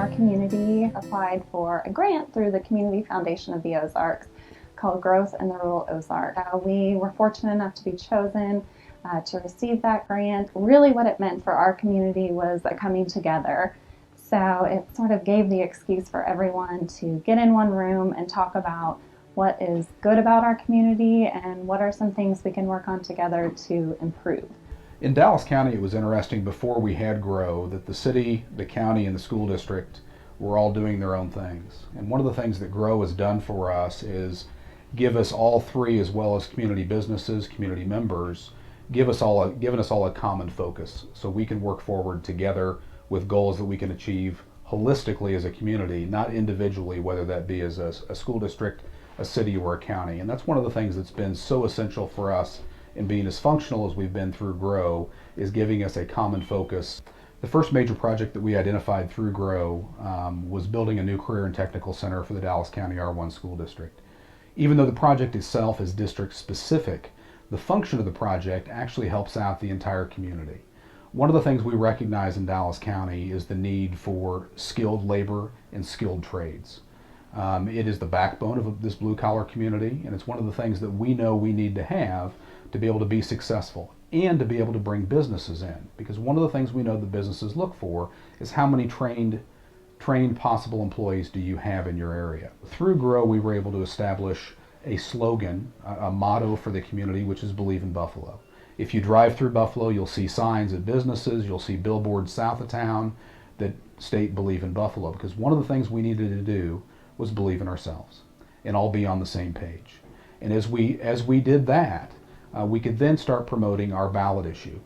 our community applied for a grant through the Community Foundation of the Ozarks called Growth in the Rural Ozarks. We were fortunate enough to be chosen to receive that grant. Really what it meant for our community was a coming together. So it sort of gave the excuse for everyone to get in one room and talk about what is good about our community and what are some things we can work on together to improve. In Dallas County, it was interesting before we had GRO that the city, the county, and the school district were all doing their own things. And one of the things that GRO has done for us is give us all three, as well as community businesses, community members, given us all a common focus so we can work forward together with goals that we can achieve holistically as a community, not individually, whether that be as a school district, a city, or a county. And that's one of the things that's been so essential for us in being as functional as we've been through GRO, is giving us a common focus. The first major project that we identified through GRO was building a new career and technical center for the Dallas County R1 school district. Even though the project itself is district specific, the function of the project actually helps out the entire community. One of the things we recognize in Dallas County is the need for skilled labor and skilled trades. It is the backbone of this blue collar community, and it's one of the things that we know we need to have to be able to be successful and to be able to bring businesses in. Because one of the things we know the businesses look for is how many trained possible employees do you have in your area. Through GRO, we were able to establish a slogan, a motto for the community, which is Believe in Buffalo. If you drive through Buffalo, you'll see signs at businesses, you'll see billboards south of town that state Believe in Buffalo, because one of the things we needed to do was believe in ourselves and all be on the same page. And as we did that, we could then start promoting our ballot issue,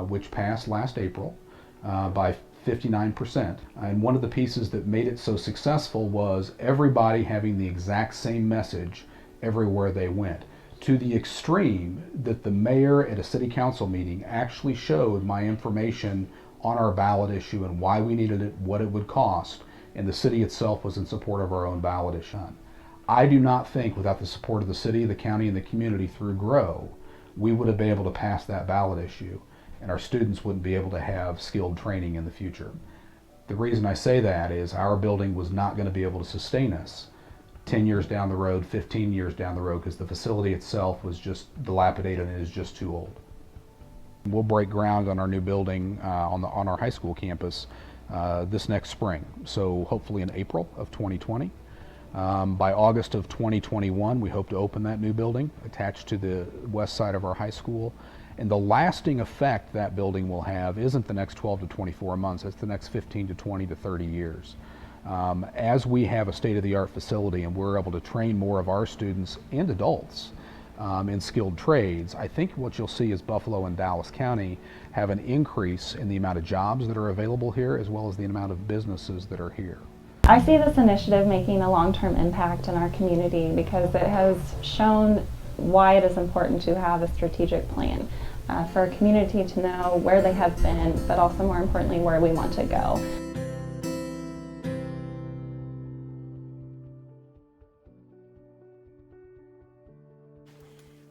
which passed last April by 59%. And one of the pieces that made it so successful was everybody having the exact same message everywhere they went, to the extreme that the mayor at a city council meeting actually showed my information on our ballot issue and why we needed it, what it would cost, and the city itself was in support of our own ballot issue. I do not think without the support of the city, the county, and the community through GRO, we would have been able to pass that ballot issue, and our students wouldn't be able to have skilled training in the future. The reason I say that is our building was not going to be able to sustain us 10 years down the road, 15 years down the road, because the facility itself was just dilapidated and is just too old. We'll break ground on our new building on our high school campus this next spring, so hopefully in April of 2020. By August of 2021, we hope to open that new building attached to the west side of our high school. And the lasting effect that building will have isn't the next 12 to 24 months, it's the next 15 to 20 to 30 years. As we have a state-of-the-art facility and we're able to train more of our students and adults in skilled trades, I think what you'll see is Buffalo and Dallas County have an increase in the amount of jobs that are available here, as well as the amount of businesses that are here. I see this initiative making a long-term impact in our community because it has shown why it is important to have a strategic plan for a community to know where they have been, but also more importantly where we want to go.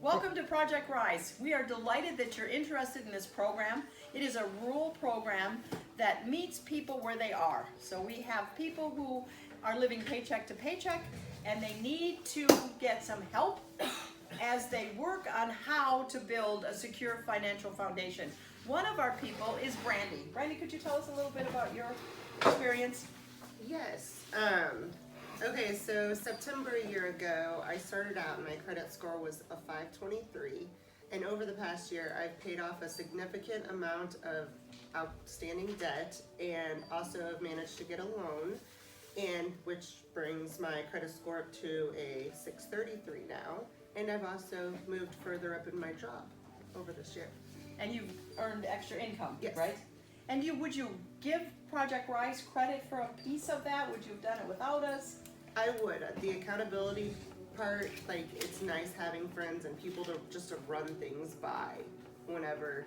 Welcome to Project Rise. We are delighted that you're interested in this program. It is a rural program that meets people where they are. So we have people who are living paycheck to paycheck and they need to get some help as they work on how to build a secure financial foundation. One of our people is Brandy. Brandy, could you tell us a little bit about your experience? Yes. Okay, so September a year ago, I started out and my credit score was a 523. And over the past year, I've paid off a significant amount of outstanding debt and also have managed to get a loan, and which brings my credit score up to a 633 now. And I've also moved further up in my job over this year. And you've earned extra income, Yes. right? And would you give Project Rise credit for a piece of that? Would you have done it without us? I would. The accountability part, like, it's nice having friends and people to run things by whenever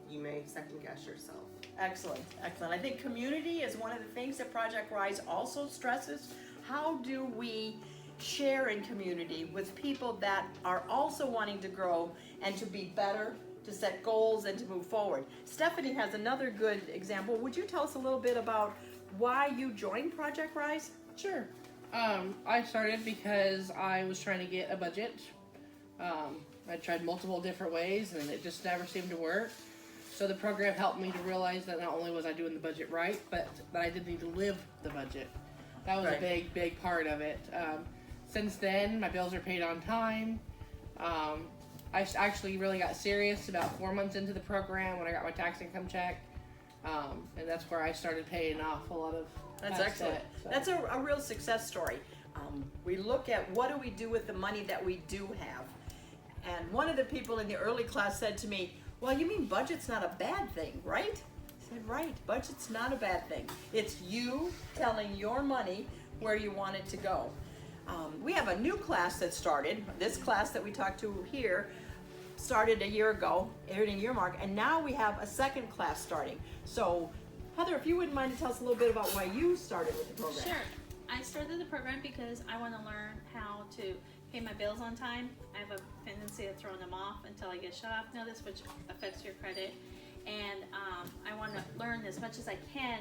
you may second guess yourself. Excellent, excellent. I think community is one of the things that Project Rise also stresses. How do we share in community with people that are also wanting to grow and to be better, to set goals and to move forward? Stephanie has another good example. Would you tell us a little bit about why you joined Project Rise? Sure. I started because I was trying to get a budget. I tried multiple different ways and it just never seemed to work. So the program helped me to realize that not only was I doing the budget right, but that I did need to live the budget. That was Right. a big part of it. Since then, my bills are paid on time. I actually really got serious about 4 months into the program when I got my tax income check. And that's where I started paying off a lot of That's past excellent. debt, so. That's a real success story. We look at what do we do with the money that we do have. And one of the people in the early class said to me, well, you mean budget's not a bad thing, right? I said, right, budget's not a bad thing. It's you telling your money where you want it to go. We have a new class that started. This class that we talked to here started a year ago, hitting year mark, and now we have a second class starting. So, Heather, if you wouldn't mind to tell us a little bit about why you started with the program. Sure. I started the program because I want to learn how to pay my bills on time. I have a tendency of throwing them off until I get shut off notice, which affects your credit. And I want to learn as much as I can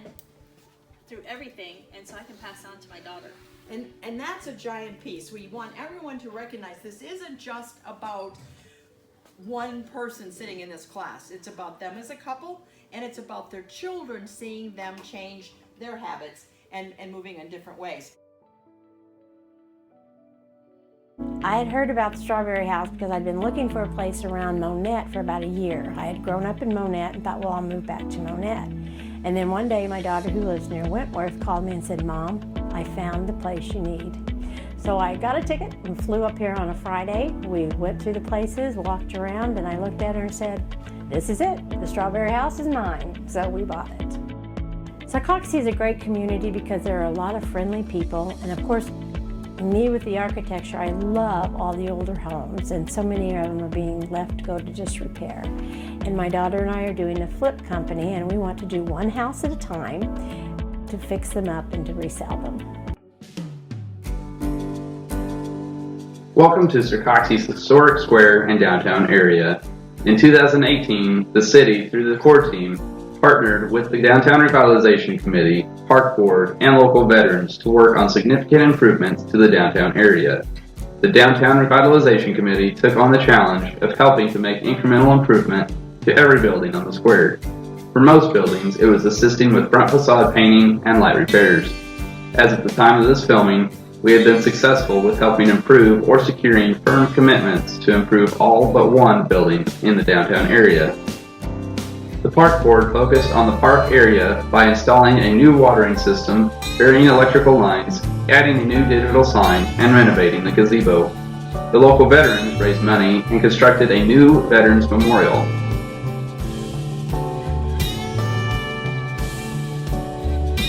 through everything, and so I can pass it on to my daughter. And that's a giant piece. We want everyone to recognize this isn't just about one person sitting in this class. It's about them as a couple, and it's about their children seeing them change their habits and moving in different ways. I had heard about the Strawberry House because I'd been looking for a place around Monette for about a year. I had grown up in Monette and thought, well, I'll move back to Monette. And then one day my daughter, who lives near Wentworth, called me and said, Mom, I found the place you need. So I got a ticket and flew up here on a Friday. We went through the places, walked around, and I looked at her and said, this is it. The Strawberry House is mine. So we bought it. Sarcoxie is a great community because there are a lot of friendly people, and of course, me with the architecture, I love all the older homes, and so many of them are being left to go to disrepair. And my daughter and I are doing a flip company, and we want to do one house at a time to fix them up and to resell them. Welcome to Sarcoxie's historic square and downtown area. In 2018, the city, through the core team, partnered with the Downtown Revitalization Committee, Park Board, and local veterans to work on significant improvements to the downtown area. The Downtown Revitalization Committee took on the challenge of helping to make incremental improvement to every building on the square. For most buildings, it was assisting with front facade painting and light repairs. As at the time of this filming, we have been successful with helping improve or securing firm commitments to improve all but one building in the downtown area. The Park Board focused on the park area by installing a new watering system, burying electrical lines, adding a new digital sign, and renovating the gazebo. The local veterans raised money and constructed a new Veterans Memorial.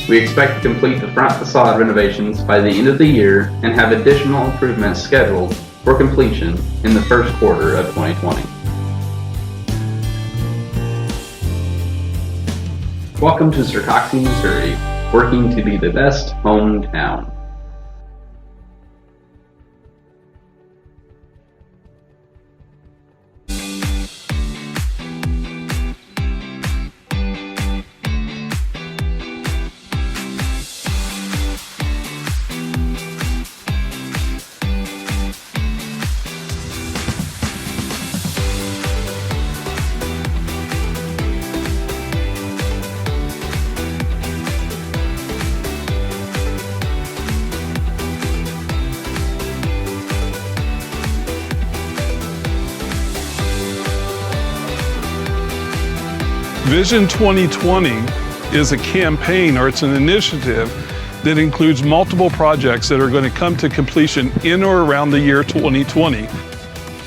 We expect to complete the front facade renovations by the end of the year and have additional improvements scheduled for completion in the first quarter of 2020. Welcome to Sarcoxie, Missouri, working to be the best hometown. Vision 2020 is a campaign, or it's an initiative that includes multiple projects that are going to come to completion in or around the year 2020.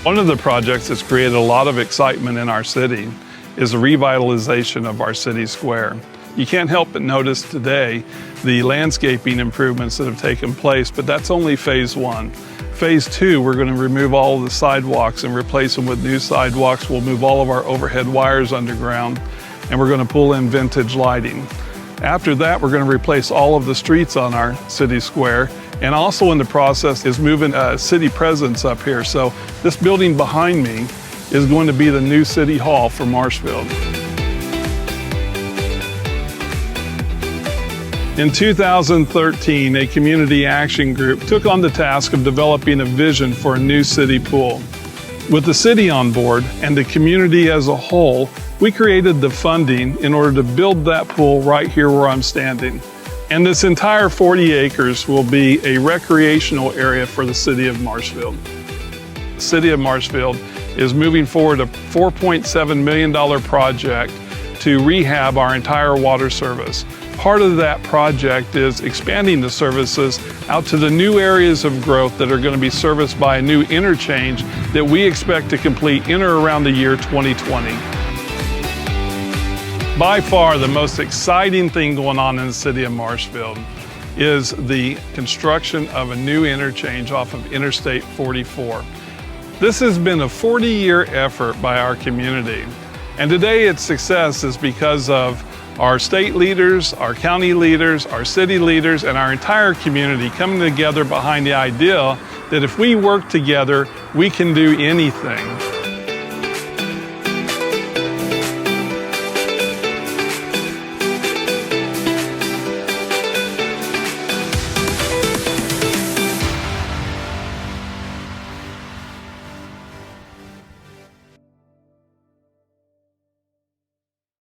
One of the projects that's created a lot of excitement in our city is the revitalization of our city square. You can't help but notice today the landscaping improvements that have taken place, but that's only phase one. Phase two, we're going to remove all of the sidewalks and replace them with new sidewalks. We'll move all of our overhead wires underground, and we're going to pull in vintage lighting. After that, we're going to replace all of the streets on our city square, and also in the process is moving a city presence up here. So this building behind me is going to be the new city hall for Marshfield. In 2013, a community action group took on the task of developing a vision for a new city pool. With the city on board and the community as a whole, we created the funding in order to build that pool right here where I'm standing. And this entire 40 acres will be a recreational area for the city of Marshfield. The city of Marshfield is moving forward a $4.7 million project to rehab our entire water service. Part of that project is expanding the services out to the new areas of growth that are going to be serviced by a new interchange that we expect to complete in or around the year 2020. By far, the most exciting thing going on in the city of Marshfield is the construction of a new interchange off of Interstate 44. This has been a 40-year effort by our community, and today its success is because of our state leaders, our county leaders, our city leaders, and our entire community coming together behind the idea that if we work together, we can do anything.